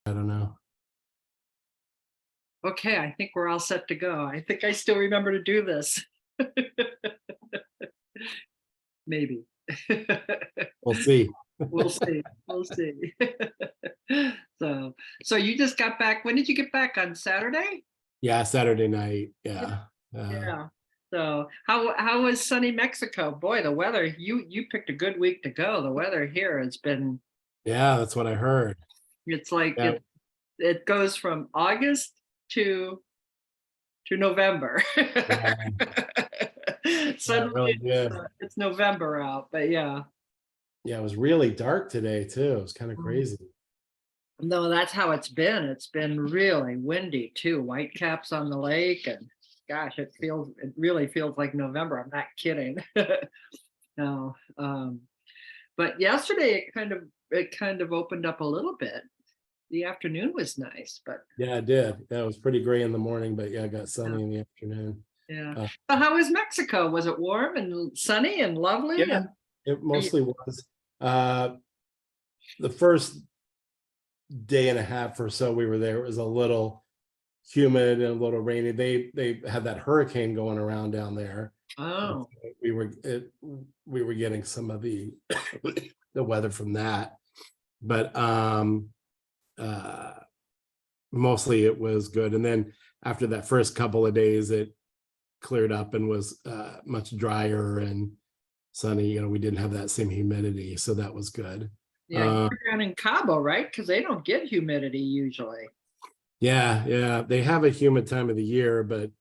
I don't know. Okay, I think we're all set to go. I think I still remember to do this. Maybe. We'll see. We'll see. We'll see. So, so you just got back. When did you get back? On Saturday? Yeah, Saturday night. Yeah. Yeah. Yeah. So how was sunny Mexico? Boy, the weather, you picked a good week to go. The weather here has been, Yeah, that's what I heard. it's like Yeah, it goes from August to November. yeah, yeah, it Suddenly really did. it's November out, but yeah. Yeah, it was really dark today too. It was kind of Mm. crazy. No, that's how it's been. It's been really windy too. White caps on the lake, and gosh, it really feels like November. I'm not kidding. No, but yesterday it kind of opened up a little bit. The afternoon was nice, but Yeah, it did. Yeah, it was pretty gray in the morning, but yeah, it got yeah, sunny in the afternoon. yeah. Uh, So how was Mexico? Was it warm and sunny and lovely? yeah, And it are you, mostly was. Uh, the first day and a half or so we were there, it was a little humid and a little rainy. They had that hurricane going around down there. And oh, so we were getting some of the the weather from that, but uh mostly it was good. And then after that first couple of days, it cleared up and was much drier and sunny. We didn't have that same humidity, so that was good. yeah, Uh, you're down in Cabo, right? Because they don't get humidity usually. yeah, yeah, they have a humid time of the year, but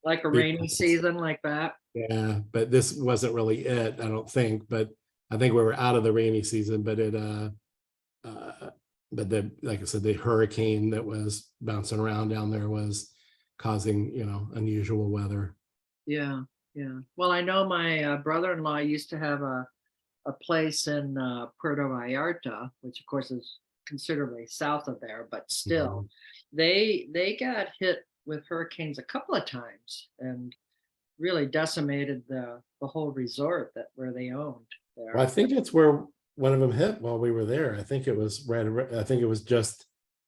Like a rainy season like that? yeah, but this wasn't really it, I don't think. But I think we were out of the rainy season, but uh but the like I said, the hurricane that was bouncing around down there was causing, unusual weather. Yeah, yeah. Well, I know my brother-in-law used to have a place in Puerto Vallarta, which of course is considerably south of there, but still, Mhm. they got hit with hurricanes a couple of times and really decimated the whole resort that where they owned Well, I there. think it's where one of them hit while we were there. I think it was I think it was just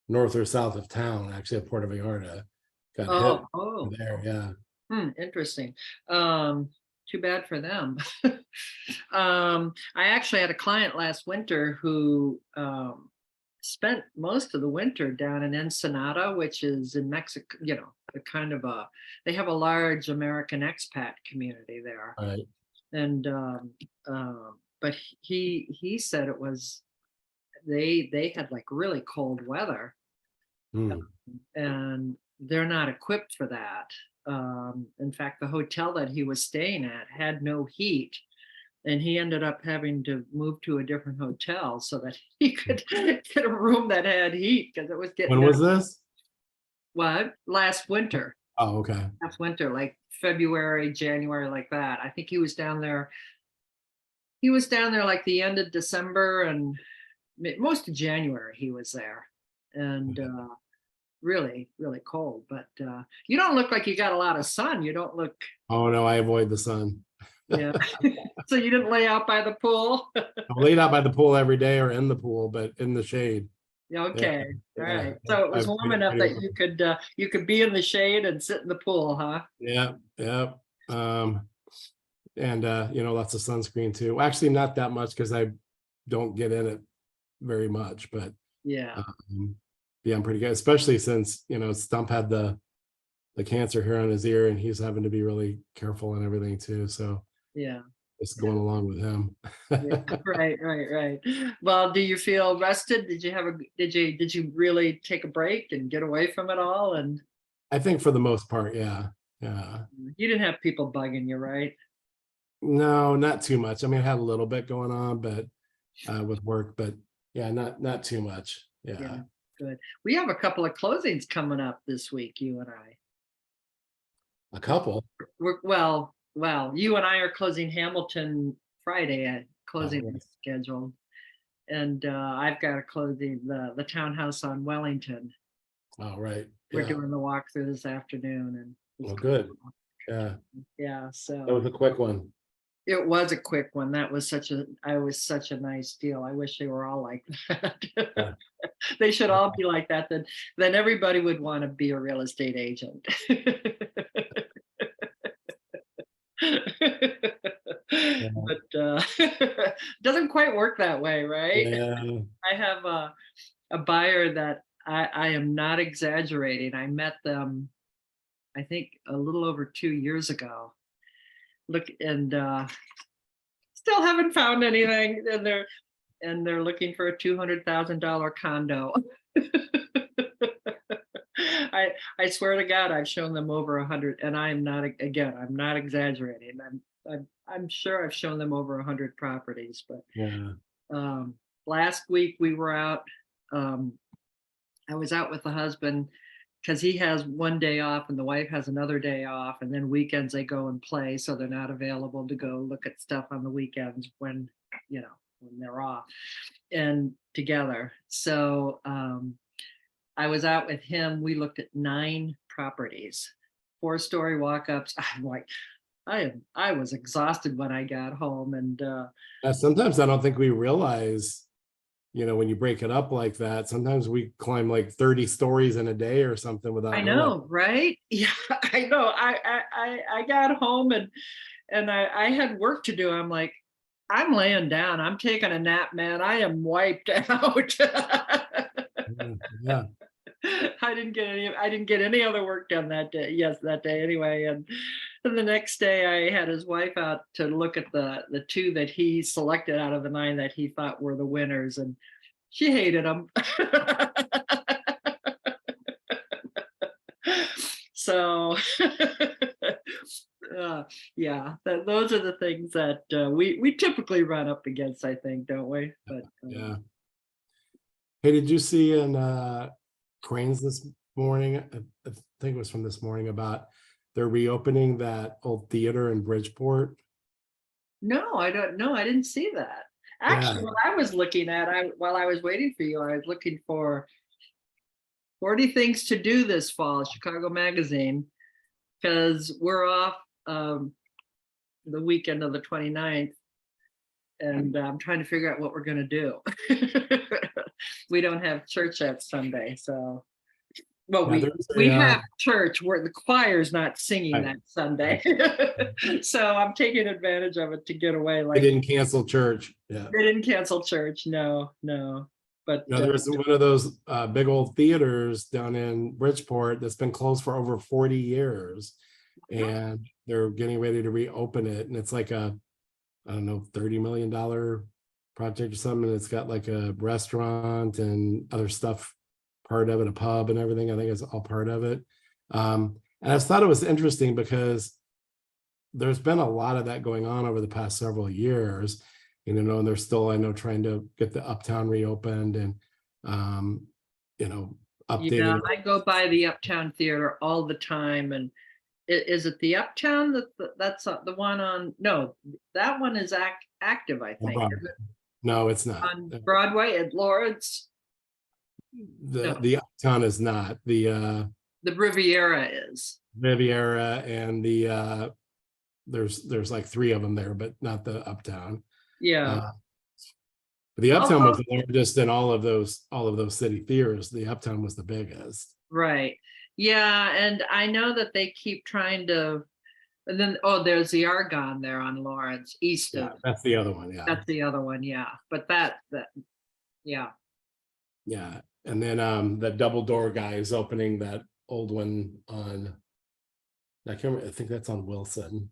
north or south of town, actually, at Puerto Vallarta got hit Oh, oh, there. Yeah. interesting. Too bad for them. I actually had a client last winter who spent most of the winter down in Ensenada, which is in Mexico. A kind of they have a large American expat community there, Right. and but he said it was they had like really cold weather, Hmm. and they're not equipped for that. In fact, the hotel that he was staying at had no heat, and he ended up having to move to a different hotel so that he could get a room that had heat because it was getting When down. was this? What, Oh, okay. last winter, like February, January, like that. I think he was down there. He was down there like the end of December and most of January. He was there, and really, really cold. But you don't look like you got a lot of sun. You don't look, Oh no, I avoid the sun. yeah. So you didn't lay out by the pool. I'm laid out by the pool every day or in the pool, but in the shade. Yeah, Yeah, okay, all yeah. right. So it was I've warm made it enough pretty that well. you could be in the shade and sit in the pool, huh? Yeah, yeah. And lots of sunscreen too. Actually, not that much because I don't get in it very much, but Yeah, um, yeah, I'm pretty good, especially since Stump had the cancer here on his ear, and he's having to be really careful and everything too. So yeah, it's going along with him. yeah. Right, right, right. Well, do you feel rested? Did you really take a break and get away from it all? And I think for the most part, yeah, yeah. you didn't have people bugging you, right? No, not too much. I mean, I had a little bit going on, but with work, but yeah, not too much. Yeah, Yeah, good. We have a couple of closings coming up this week, you and I. a couple. Well, you and I are closing Hamilton Friday. At Oh, closing right. is scheduled, and I've got a closing the townhouse on Wellington. Oh, right. We're Yeah. doing the walkthrough this afternoon, and it's Well, going good. well. Yeah, Yeah. that So was a quick one. It was a quick one. That was I was such a nice deal. I wish they were all like that. Yeah. They should all be like that. Then everybody would want to be a real estate agent. But doesn't quite work that way, right? Yeah. I have a buyer that I am not exaggerating. I met them, I think, a little over 2 years ago. Look, and still haven't found anything. And they're looking for a $200,000 condo. I swear to God, I've shown them over 100, and I'm not, again, I'm not exaggerating. I'm sure I've shown them over 100 properties. But Yeah. last week we were out. Um, I was out with the husband because he has one day off and the wife has another day off, and then weekends they go and play, so they're not available to go look at stuff on the weekends when when they're off and together. So I was out with him. We looked at 9 properties, 4-story walk-ups. I'm like, I was exhausted when I got home, and Sometimes I don't think we realize, when you break it up like that, sometimes we climb like 30 stories in a day or something without I realizing. know, right? Yeah, I know. I got home, and I had work to do. I'm like, I'm laying down. I'm taking a nap, man. I am wiped out. Yeah. I didn't get any other work done that day. Yes, that day anyway. And then the next day I had his wife out to look at the 2 that he selected out of the 9 that he thought were the winners, and she hated them. So yeah, those are the things that we typically run up against, I think, don't we? But Yeah. Hey, did you see in Cranes this morning? I think it was from this morning about they're reopening that old theater in Bridgeport. no, I don't know. I didn't see that. Actually, Yeah. what I was looking at, while I was waiting for you, I was looking for 40 things to do this fall, Chicago Magazine, because we're off the weekend of the 29th, and I'm trying to figure out what we're going to do. We don't have church that Sunday, so well, Yeah, there's we a, have church where the choir's not singing Right. that Sunday. So I'm taking advantage of it to get away. they Like, didn't cancel church. Yeah. they didn't cancel church. No. But There's one of those big old theaters down in Bridgeport that's been closed for over 40 years. And they're getting ready to reopen it. And it's like I don't know, $30 million project or something. And it's got like a restaurant and other stuff part of it, a pub and everything. I think it's all part of it. And I just thought it was interesting because there's been a lot of that going on over the past several years, and they're still, I know, trying to get the Uptown reopened and, updating. yeah, I go by the Uptown Theater all the time, and is it the Uptown that's the one on? No, that one is active, I think. Is it No, it's not. on Broadway at Lawrence? No. The Uptown is not. The The Riviera is. Riviera and the there's like 3 of them there, but not the Uptown. Yeah. The Uptown was Oh, the largest in all of those city theaters. The Uptown was the biggest. right. Yeah, and I know that they keep trying to, and then there's the Argonne there on Lawrence, east Yeah, of. that's the other one. Yeah. That's the other one, yeah. But yeah. Yeah. And then the double door guy is opening that old one on, I can't remember, I think that's on Wilson.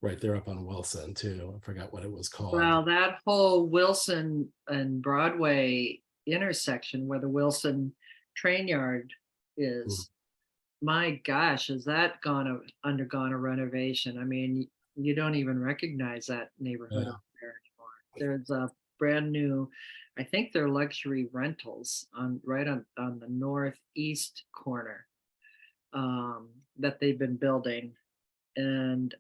Right there up on Wilson too. I forgot what it was called. Well, that whole Wilson and Broadway intersection where the Wilson train yard is, my gosh, has that undergone a renovation? I mean, you don't even recognize that neighborhood Yeah. up there anymore. There's a brand new, I think they're luxury rentals right on the northeast corner that they've been building. And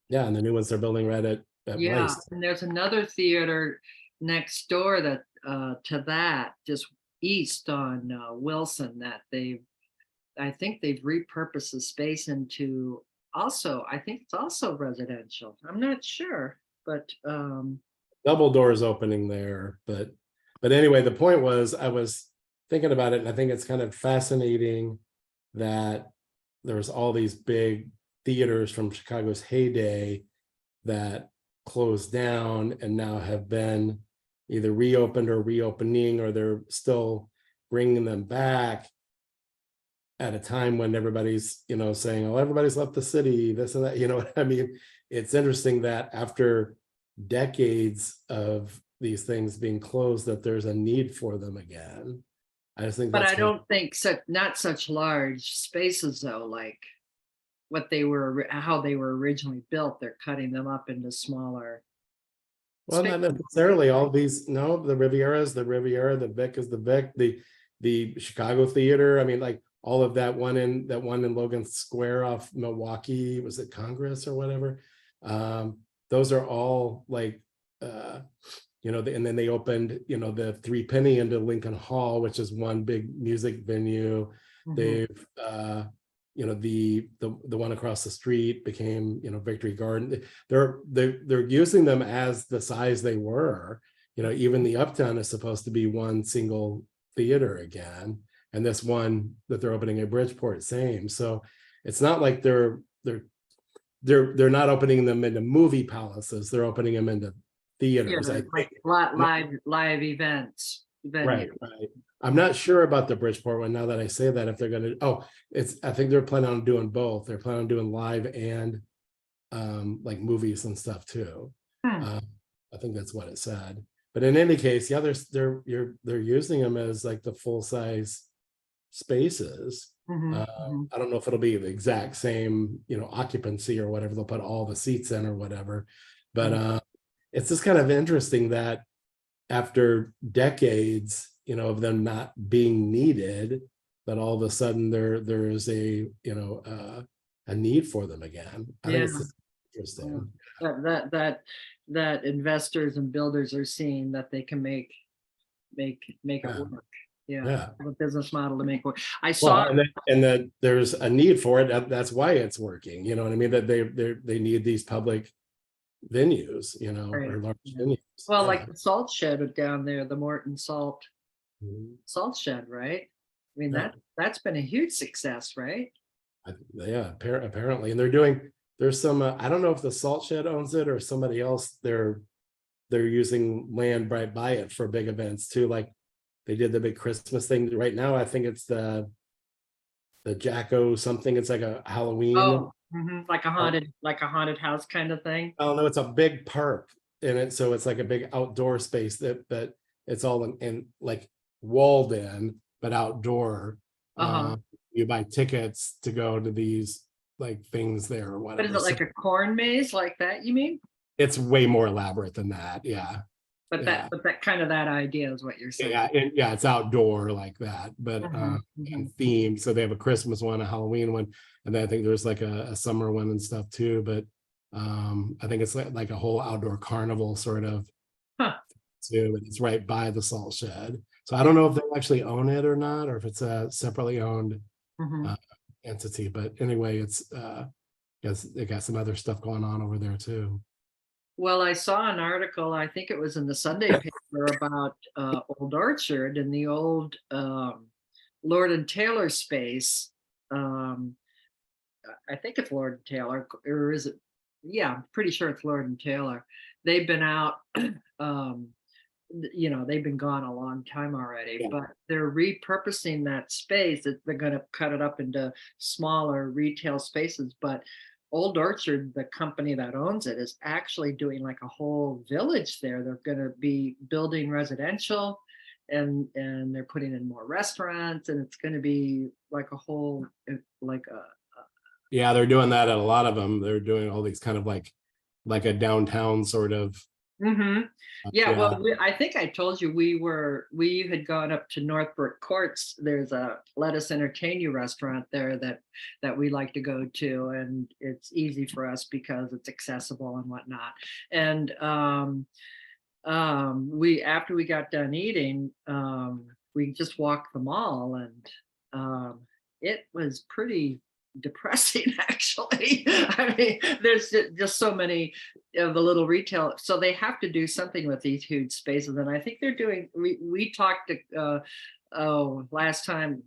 Yeah, and the new ones they're building right at yeah, Waste. and there's another theater next door that to that, just east on Wilson, that they've I think they've repurposed the space into also, I think it's also residential. I'm not sure, but Double doors opening there, but anyway, the point was, I was thinking about it, and I think it's kind of fascinating that there's all these big theaters from Chicago's heyday that closed down and now have been either reopened or reopening, or they're still bringing them back at a time when everybody's, saying, oh, everybody's left the city, this and that, you know what I mean? It's interesting that after decades of these things being closed, that there's a need for them again. I just think but that's I kind of, don't think such, not such large spaces though, like what they were, how they were originally built. They're cutting them up into smaller well, not spaces. necessarily all these, no, the Riviera is the Riviera, the Vic is the Vic, the Chicago Theater. I mean, like all of that one in Logan Square off Milwaukee, was it Congress or whatever? Those are all like, and then they opened, the Three Penny into Lincoln Hall, which is one big music venue. Mhm. They've, the one across the street became, Victory Garden. They're using them as the size they were. Even the Uptown is supposed to be one single theater again, and this one that they're opening at Bridgeport, same. So it's not like they're not opening them into movie palaces. They're opening them into theaters. Yeah, I like think. live events Right, venue. right. I'm not sure about the Bridgeport one now that I say that, if they're gonna, I think they're planning on doing both. They're planning on doing live and like movies and stuff too. Hmm. I think that's what it said. But in any case, yeah, they're using them as like the full size spaces. Mhm, mhm. I don't know if it'll be the exact same, occupancy or whatever. They'll put all the seats in or whatever. But it's just kind of interesting that after decades, of them not being needed, that all of a sudden there is a need for them again. I think Yeah. it's just Yeah. interesting. That investors and builders are seeing that they can make it Yeah, work. Yeah, yeah. have a business model to make work. I Well, saw, and that there's a need for it. That's why it's working. You know what I mean? That they need these public venues, right, or large yeah. venues. Well, Yeah. like the salt shed down there, the Morton Mhm. salt shed, right? I mean, Yeah. that's been a huge success, right? Yeah, apparently, and there's some, I don't know if the salt shed owns it or somebody else. They're using land right by it for big events too. Like they did the big Christmas thing right now. I think it's the Jacko something. It's like a Halloween. Oh, mhm, like a haunted house kind of thing. I don't know. It's a big park in it, so it's like a big outdoor space that it's all in like walled in, but outdoor. Uh-huh. You buy tickets to go to these like things there or But is whatever. it So like a corn maze like that, you mean? it's way more elaborate than that. Yeah, yeah, But that kind of that idea is what you're saying. yeah, yeah. It's outdoor like that, but Mhm, mhm. and themed. So they have a Christmas one, a Halloween one, and then I think there's like a summer one and stuff too. But I think it's like a whole outdoor carnival sort of Huh. too, and it's right by the salt shed. So I don't know if they actually own it or not, or if it's a separately owned Mhm. entity. But anyway, yes, they got some other stuff going on over there too. Well, I saw an article, I think it was in the Sunday paper about Old Orchard and the old Lord and Taylor space. Um, I think it's Lord and Taylor, or is it? Yeah, I'm pretty sure it's Lord and Taylor. They've been out, um, they've been gone a long time already, Yeah. but they're repurposing that space. They're going to cut it up into smaller retail spaces. But Old Orchard, the company that owns it, is actually doing like a whole village there. They're going to be building residential, and they're putting in more restaurants, and it's going to be like a whole like a Yeah, they're doing that at a lot of them. They're doing all these kind of like a downtown sort of. Mhm. Yeah, well, Yeah, I think I told you we had gone up to Northbrook Courts. There's a Let Us Entertain You restaurant there that we like to go to, and it's easy for us because it's accessible and whatnot. And we after we got done eating, we just walked the mall, and it was pretty depressing actually. I mean, there's just so many of the little retail, so they have to do something with these huge spaces. And I think they're doing, we talked to, last time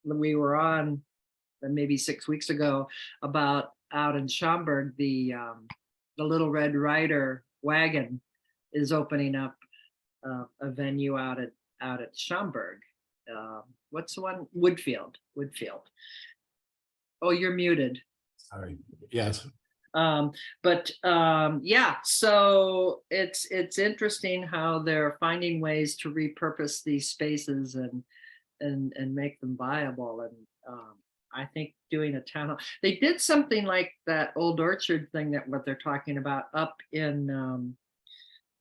when we were on, maybe 6 weeks ago, about out in Schaumburg, the Little Red Rider wagon is opening up a venue out at Schaumburg. What's the one? Woodfield. Oh, you're muted. Sorry. Yes. Yeah, so it's interesting how they're finding ways to repurpose these spaces and make them viable. And I think doing a town hall, they did something like that Old Orchard thing, that what they're talking about up in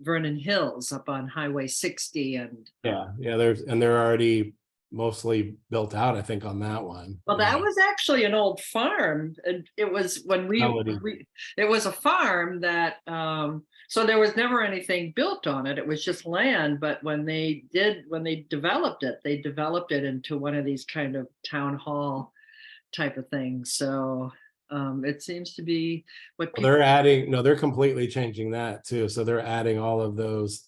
Vernon Hills, up on Highway 60. And Yeah. They're already mostly built out, I think, on that one. well, that was actually an old farm, and it was when it was a farm that so there was never anything built on it. It was just land. But when they developed it into one of these kind of town hall type of things. So it seems to be what people, they're completely changing that too. So they're adding all of those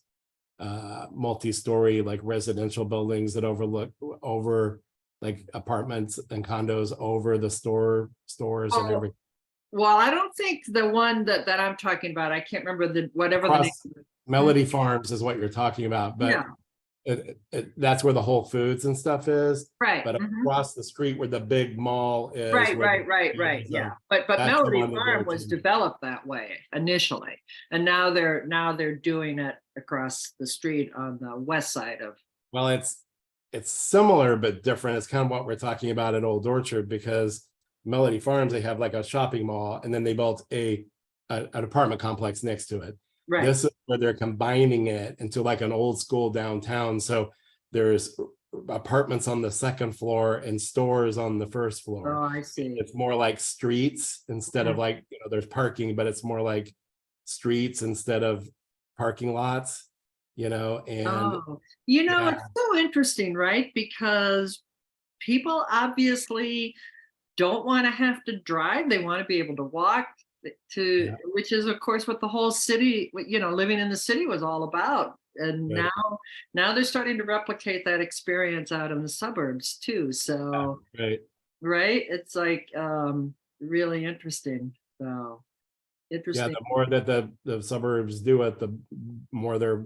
multi-story like residential buildings that overlook over like apartments and condos over the stores and everything. Well, I don't think the one that I'm talking about, I can't remember whatever the name. Melody Farms is what you're talking about, but Yeah. That's where the Whole Foods and stuff is. Right. But across the street where the big mall is. Right. Yeah. But Melody Farm was developed that way initially. And now they're doing it across the street on the west side of. Well, it's similar but different. It's kind of what we're talking about at Old Orchard, because Melody Farms, they have like a shopping mall, and then they built an apartment complex next to it. Right. This is where they're combining it into like an old school downtown. So there's apartments on the second floor and stores on the first floor. Oh, I see. It's more like streets instead of like, there's parking, but it's more like streets instead of parking lots, and it's so interesting, right? Because people obviously don't want to have to drive. They want to be able to walk which is of course what the whole city, living in the city was all about. And right. now they're starting to replicate that experience out in the suburbs too. So right, it's like really interesting. So interesting. Yeah, the more that the suburbs do it, the more their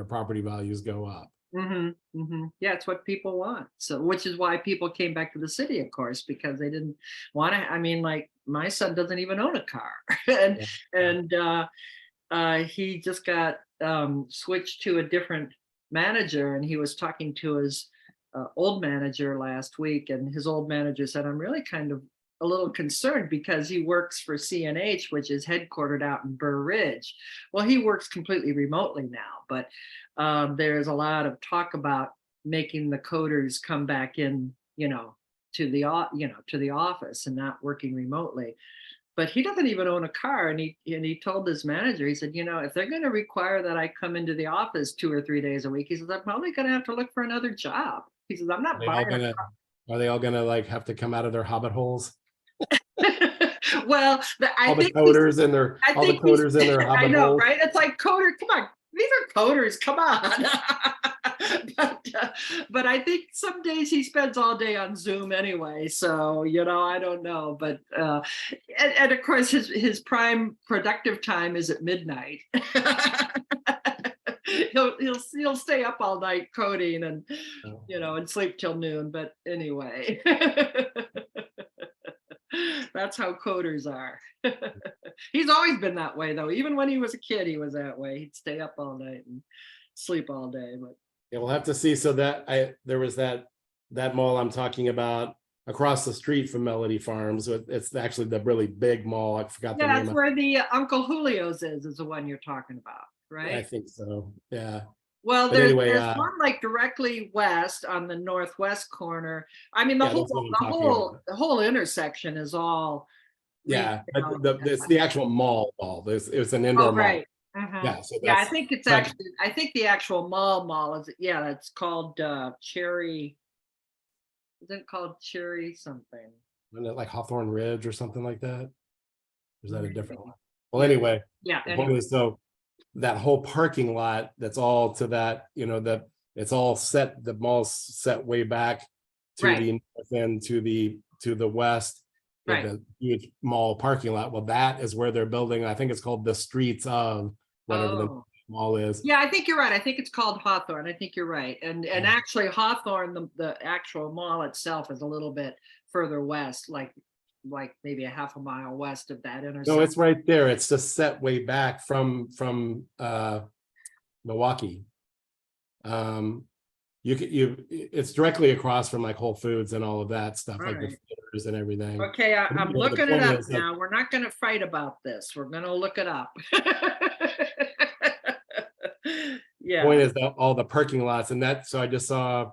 property values go up. Yeah, it's what people want. So, which is why people came back to the city, of course, because they didn't want to. I mean, like my son doesn't even own a car, and he just got switched to a different manager, and he was talking to his old manager last week, and his old manager said, "I'm really kind of a little concerned because he works for CNH, which is headquartered out in Burr Ridge." Well, he works completely remotely now, but there's a lot of talk about making the coders come back in, to the office and not working remotely. But he doesn't even own a car, and he told his manager, he said, if they're going to require that I come into the office 2 or 3 days a week, he says, I'm probably going to have to look for another job. He says, I'm not buying a car. Are they all gonna like have to come out of their hobbit holes? Well, all the coders in their hobbit I know, holes. right? It's like coder. Come on, these are coders. Come on. but I think some days he spends all day on Zoom anyway. So I don't know. But and of course his prime productive time is at midnight. He'll stay up all night coding and and sleep till noon. But anyway. That's how coders are. He's always been that way though. Even when he was a kid, he was that way. He'd stay up all night and sleep all day. But yeah, we'll have to see. So there was that mall I'm talking about across the street from Melody Farms. It's actually the really big mall. I forgot the name. Yeah, that's where the Uncle Julio's is the one you're talking about, right? I think so. Yeah. Well, there's one like directly west on the northwest corner. I mean, the whole intersection is all. Yeah, but it's the actual mall. It's an indoor right. mall. Yeah, so I think it's actually. I think the actual mall is. Yeah, it's called Cherry. Isn't it called Cherry something? Isn't it like Hawthorne Ridge or something like that? Or is that a different one? Well, Yeah. anyway, Yeah, the point anyway, is, so that whole parking lot, that's all to that, that it's all set, the mall's set way back to right, the north end, to the west. You have right. the huge mall parking lot. Well, that is where they're building, I think it's called the Streets of, whatever the Oh, mall is. yeah, I think you're right. I think it's called Hawthorne. I think you're right. And actually Hawthorne, the actual mall itself is a little bit further west, like maybe a half a mile west of that No, intersection. it's right there. It's just set way back from Milwaukee. It's directly across from like Whole Foods and all of that stuff, like the Alright. theaters and everything. Okay, But I'm anyway, the looking it point up is that now. We're not gonna fight about this. We're gonna look it up. Yeah, point is that all the parking lots and that, so I just saw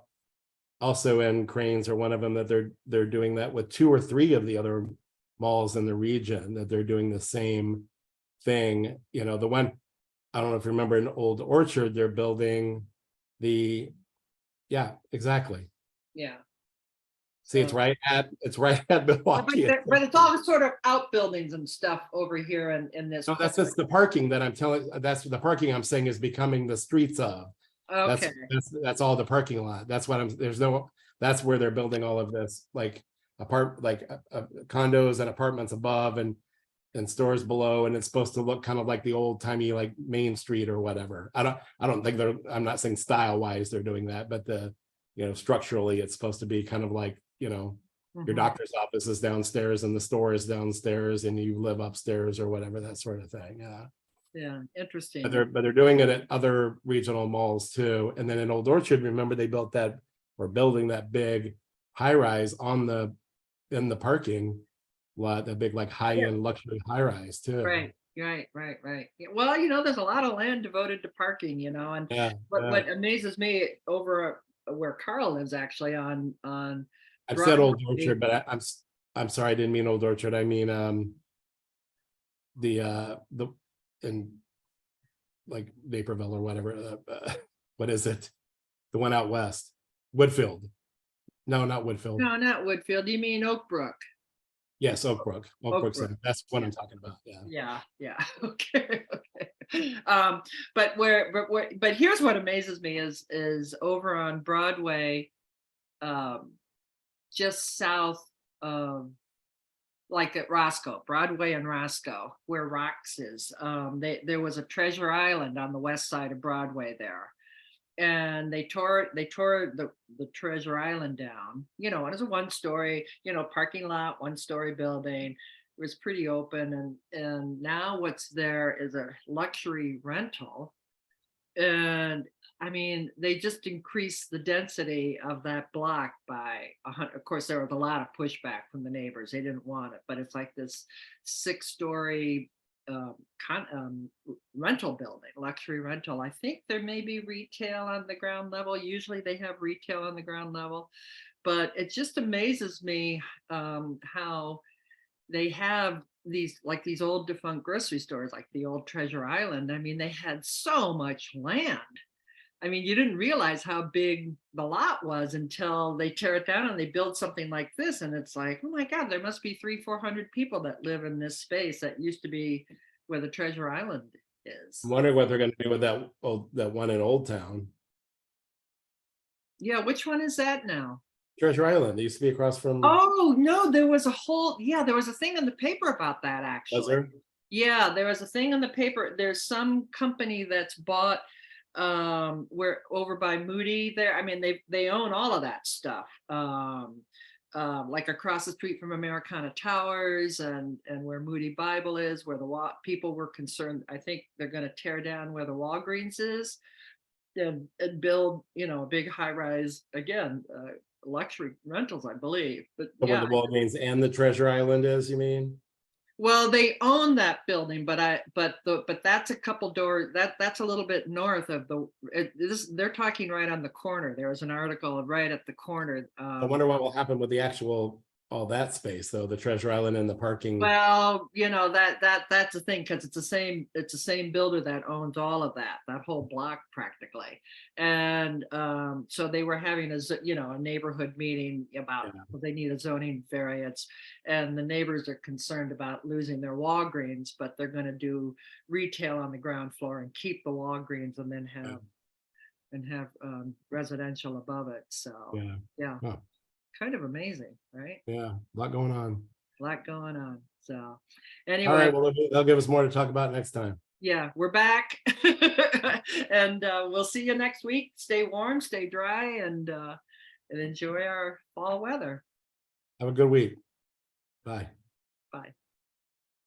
also in Cranes or one of them that they're doing that with 2 or 3 of the other malls in the region, that they're doing the same thing. The one, I don't know if you remember in Old Orchard, they're building yeah, exactly. yeah. See, it's So- right at Milwaukee. But it's all sort of outbuildings and stuff over here in this. No, that's just the parking that I'm telling, that's the parking I'm saying is becoming the Streets of. Okay, That's all the parking lot. That's what that's where they're building all of this, like condos and apartments above and stores below, and it's supposed to look kind of like the old timey like Main Street or whatever. I don't think I'm not saying style wise they're doing that, but structurally it's supposed to be kind of like, your mhm, doctor's office is downstairs and the store is downstairs and you live upstairs or whatever, that sort of thing. Yeah. yeah, interesting. But they're doing it at other regional malls too. And then in Old Orchard, remember they built that, or building that big high rise in the parking lot, that big like high-end luxury high rise too. Right, right. Yeah, well, there's a lot of land devoted to parking, and Yeah. what amazes me over where Carl lives actually on I've said Old Broadway. Orchard, but I'm sorry, I didn't mean Old Orchard. I mean the in like Naperville or whatever. What is it? The one out west, Woodfield. No, not Woodfield. No, not Woodfield. You mean Oak Brook? Yes, Oak Brook. Oak Brook. Brook. That's what I'm talking about. Yeah. Yeah. Okay. But here's what amazes me is over on Broadway, just south of, like at Roscoe, Broadway and Roscoe, where Rox is. There was a Treasure Island on the west side of Broadway there, and they tore the Treasure Island down. And it's a 1-story, parking lot, 1-story building. It was pretty open, and now what's there is a luxury rental, and I mean, they just increased the density of that block by 100. Of course, there was a lot of pushback from the neighbors. They didn't want it, but it's like this 6-story rental building, luxury rental. I think there may be retail on the ground level. Usually they have retail on the ground level, but it just amazes me how they have these old defunct grocery stores, like the old Treasure Island. I mean, they had so much land. I mean, you didn't realize how big the lot was until they tear it down and they build something like this. And it's like, oh my God, there must be 300-400 people that live in this space that used to be where the Treasure Island is. I'm wondering what they're going to do with that one in Old Town. Yeah, which one is that now? Treasure Island. It used to be across from. Oh no, there was a thing in the paper about that Was actually. there? Yeah, there was a thing in the paper. There's some company that's bought where over by Moody there. I mean, they own all of that stuff. Like across the street from Americana Towers and where Moody Bible is, where the people were concerned. I think they're going to tear down where the Walgreens is and build, a big high rise again, luxury rentals, I believe. But The yeah, one the Walgreens and the Treasure Island is, you mean? well, they own that building, but that's a couple doors. That's a little bit north of they're talking right on the corner. There was an article right at the corner. I wonder what will happen with the actual all that space though, the Treasure Island and the parking. Well, that's the thing, because it's the same builder that owns all of that whole block practically. And And so they were having a neighborhood meeting about, Yeah. well, they need a zoning variance. And the neighbors are concerned about losing their Walgreens, but they're gonna do retail on the ground floor and keep the Walgreens and then have residential above it. So, Yeah. yeah, Oh, kind of amazing, right? yeah. A lot going on. A lot going on. So All anyway, right. Well, they'll give us more to talk about next time. yeah, we're back. And we'll see you next week. Stay warm, stay dry, and enjoy our fall weather. Have a good week. Bye. Bye.